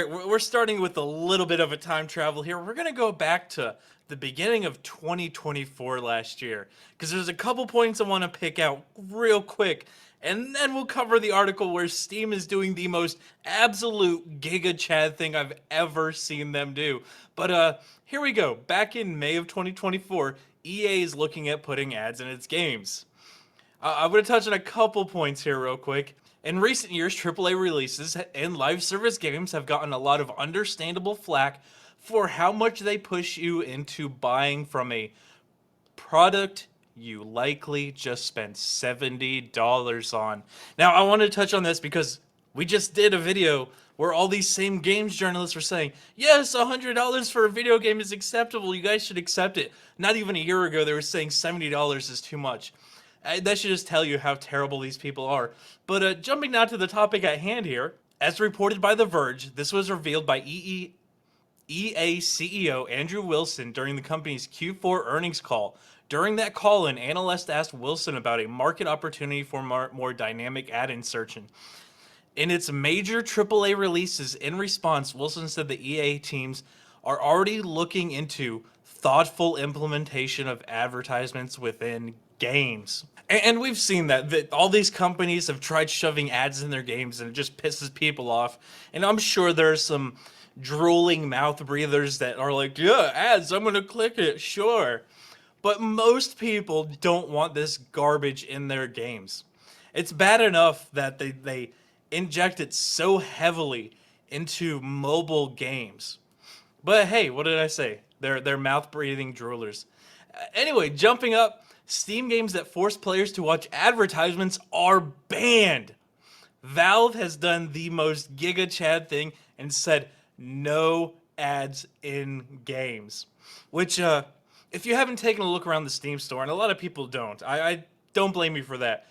right, we're starting with a little bit of a time travel here. We're gonna go back to the beginning of 2024 last year because there's a couple points I want to pick out real quick, and then we'll cover the article where Steam is doing the most absolute giga chad thing I've ever seen them do. But here we go. Back in May of 2024, EA is looking at putting ads in its games. I'm going to touch on a couple points here real quick. In recent years, AAA releases and live service games have gotten a lot of understandable flack for how much they push you into buying from a product you likely just spent $70 on. Now, I want to touch on this because we just did a video where all these same games journalists were saying, yes, $100 for a video game is acceptable. You guys should accept it. Not even a year ago, they were saying $70 is too much. That should just tell you how terrible these people are. But jumping now to the topic at hand here, as reported by The Verge, this was revealed by EA CEO Andrew Wilson during the company's Q4 earnings call. During that call, an analyst asked Wilson about a market opportunity for more dynamic ad insertion. In its major AAA releases, in response, Wilson said the EA teams are already looking into thoughtful implementation of advertisements within games. And we've seen that all these companies have tried shoving ads in their games and it just pisses people off. And I'm sure there's some drooling mouth breathers that are like, yeah, ads, I'm gonna click it, sure. But most people don't want this garbage in their games. It's bad enough that they inject it so heavily into mobile games. But hey, what did I say? They're mouth breathing droolers. Anyway, jumping up, Steam games that force players to watch advertisements are banned. Valve has done the most giga chad thing and said no ads in games. Which, if you haven't taken a look around the Steam store, and a lot of people don't, I don't blame you for that.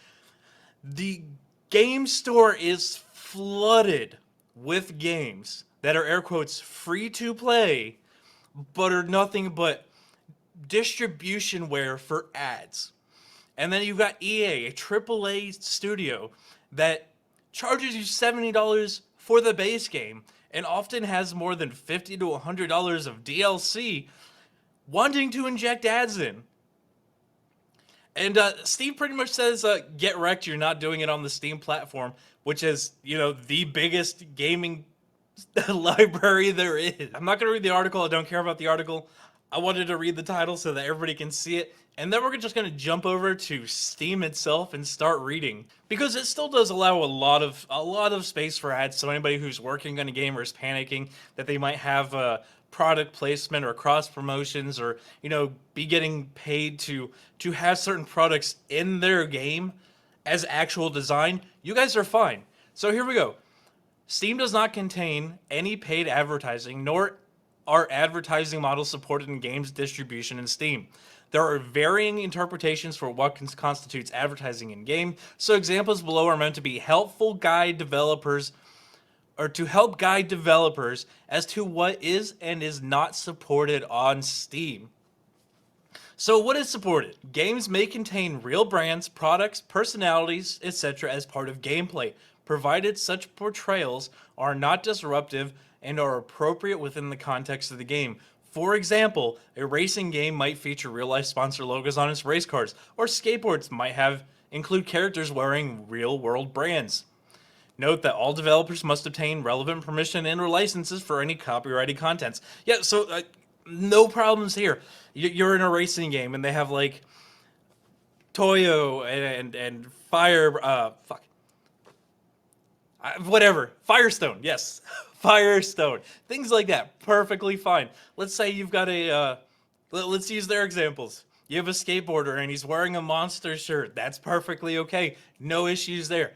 The game store is flooded with games that are air quotes free to play, but are nothing but distributionware for ads. And then you've got EA, a AAA studio that charges you $70 for the base game and often has more than $50 to $100 of DLC wanting to inject ads in. And Steve pretty much says, get wrecked, you're not doing it on the Steam platform, which is, the biggest gaming library there is. I'm not going to read the article. I don't care about the article. I wanted to read the title so that everybody can see it. And then we're just going to jump over to Steam itself and start reading. Because it still does allow a lot of space for ads. So anybody who's working on a game or is panicking that they might have a product placement or cross promotions or, be getting paid to have certain products in their game as actual design, you guys are fine. So here we go. Steam does not contain any paid advertising, nor are advertising models supported in games distribution in Steam. There are varying interpretations for what constitutes advertising in game, so examples below are meant to be helpful guide developers, or to help guide developers as to what is and is not supported on Steam. So what is supported? Games may contain real brands, products, personalities, etc. as part of gameplay, provided such portrayals are not disruptive and are appropriate within the context of the game. For example, a racing game might feature real-life sponsor logos on its race cars, or skateboards might include characters wearing real-world brands. Note that all developers must obtain relevant permission and/or licenses for any copyrighted contents. Yeah, so no problems here. You're in a racing game and they have like Toyo and Fire, whatever, Firestone, yes. Firestone, things like that, perfectly fine. Let's say you've got let's use their examples. You have a skateboarder and he's wearing a Monster shirt. That's perfectly okay. No issues there.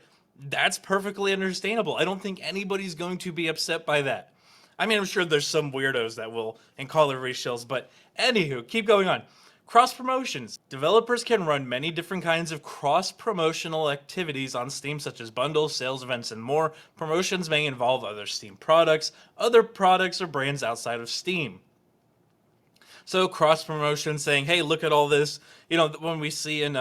That's perfectly understandable. I don't think anybody's going to be upset by that. I mean, I'm sure there's some weirdos that will and call everybody shills, but anywho, keep going on. Cross promotions. Developers can run many different kinds of cross-promotional activities on Steam, such as bundles, sales events, and more. Promotions may involve other Steam products, or brands outside of Steam. So cross-promotion saying, hey, look at all this. When we see in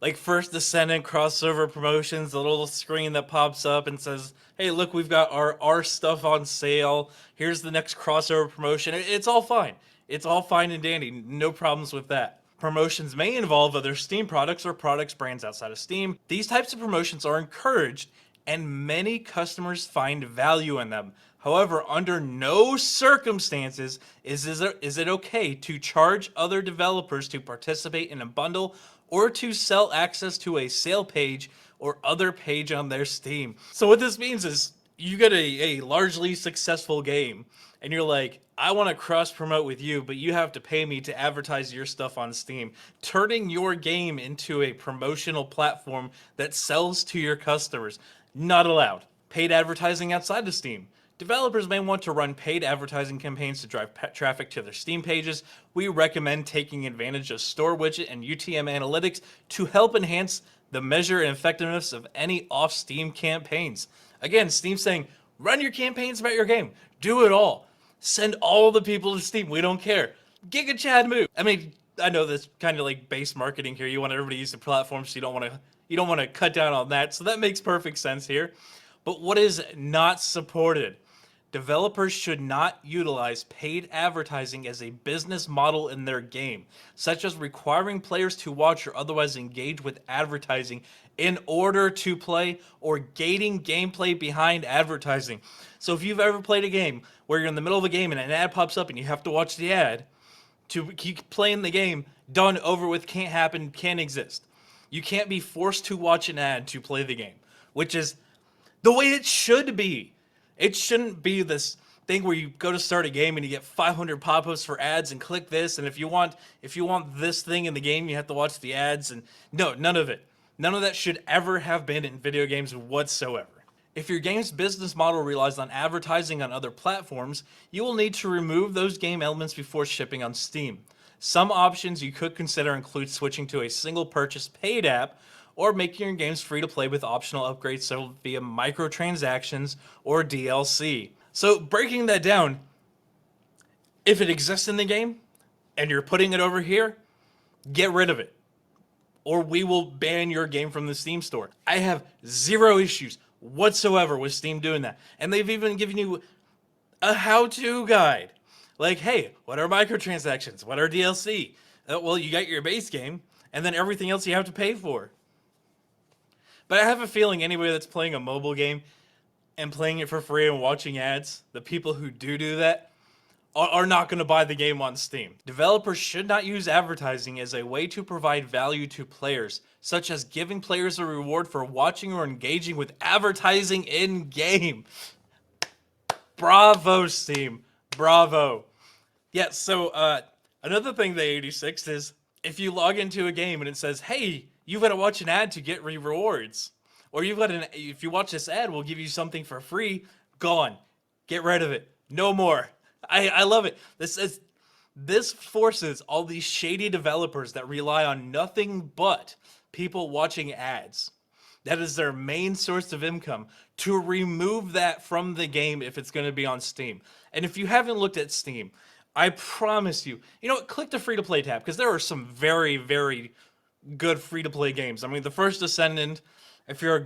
like first descendant crossover promotions, the little screen that pops up and says, "Hey, look, we've got our stuff on sale. Here's the next crossover promotion." It's all fine. It's all fine and dandy. No problems with that. Promotions may involve other Steam products or products brands outside of Steam. These types of promotions are encouraged and many customers find value in them. However, under no circumstances is it okay to charge other developers to participate in a bundle or to sell access to a sale page or other page on their Steam. So what this means is you get a largely successful game and you're like, I want to cross promote with you, but you have to pay me to advertise your stuff on Steam, turning your game into a promotional platform that sells to your customers. Not allowed. Paid advertising outside of Steam. Developers may want to run paid advertising campaigns to drive traffic to their Steam pages. We recommend taking advantage of Store Widget and UTM analytics to help enhance the measure and effectiveness of any off-Steam campaigns. Again, Steam's saying, run your campaigns about your game. Do it all. Send all the people to Steam. We don't care. Giga Chad move. I mean, I know that's kind of like base marketing here. You want everybody to use the platform, so you don't want to cut down on that. So that makes perfect sense here. But what is not supported? Developers should not utilize paid advertising as a business model in their game, such as requiring players to watch or otherwise engage with advertising in order to play, or gating gameplay behind advertising. So if you've ever played a game where you're in the middle of a game and an ad pops up and you have to watch the ad to keep playing the game, done, over with, can't happen, can't exist. You can't be forced to watch an ad to play the game, which is the way it should be. It shouldn't be this thing where you go to start a game and you get 500 pop-ups for ads and click this, and if you want this thing in the game, you have to watch the ads. And no, none of it. None of that should ever have been in video games whatsoever. If your game's business model relies on advertising on other platforms, you will need to remove those game elements before shipping on Steam. Some options you could consider include switching to a single purchase paid app, or making your games free to play with optional upgrades sold via microtransactions or DLC. So breaking that down, if it exists in the game and you're putting it over here, get rid of it, or we will ban your game from the Steam store. I have zero issues whatsoever with Steam doing that. And they've even given you a how-to guide. Like, hey, what are microtransactions? What are DLC? Well, you got your base game, and then everything else you have to pay for. But I have a feeling anybody that's playing a mobile game and playing it for free and watching ads, the people who do that, are not going to buy the game on Steam. Developers should not use advertising as a way to provide value to players, such as giving players a reward for watching or engaging with advertising in-game. Bravo, Steam. Bravo. Yeah, so another thing, the 86, is if you log into a game and it says, hey, you've got to watch an ad to get rewards, or if you watch this ad, we'll give you something for free. Gone. Get rid of it. No more. I love it. This forces all these shady developers that rely on nothing but people watching ads, that is their main source of income, to remove that from the game if it's going to be on Steam. And if you haven't looked at Steam, I promise you, click the free-to-play tab, because there are some very, very good free-to-play games. I mean, the First Descendant, if you're a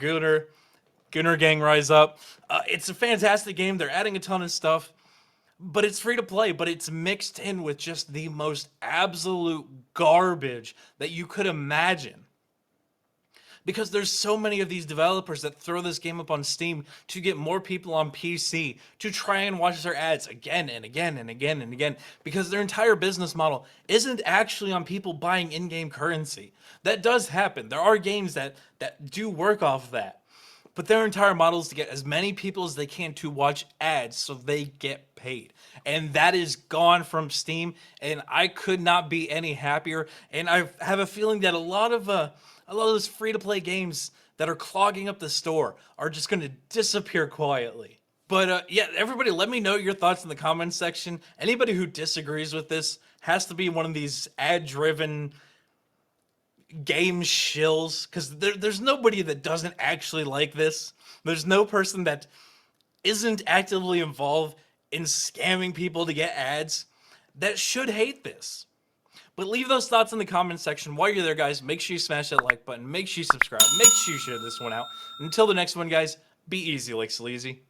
Gunner Gang Rise Up, it's a fantastic game. They're adding a ton of stuff, but it's free-to-play, but it's mixed in with just the most absolute garbage that you could imagine. Because there's so many of these developers that throw this game up on Steam to get more people on PC to try and watch their ads again and again and again and again, because their entire business model isn't actually on people buying in-game currency. That does happen. There are games that do work off of that. But their entire model is to get as many people as they can to watch ads so they get paid. And that is gone from Steam, and I could not be any happier. And I have a feeling that a lot of those free-to-play games that are clogging up the store are just going to disappear quietly. But yeah, everybody, let me know your thoughts in the comments section. Anybody who disagrees with this has to be one of these ad-driven game shills, because there's nobody that doesn't actually like this. There's no person that isn't actively involved in scamming people to get ads that should hate this. But leave those thoughts in the comment section. While you're there, guys, make sure you smash that like button. Make sure you subscribe. Make sure you share this one out. Until the next one, guys, be easy like Sleazy.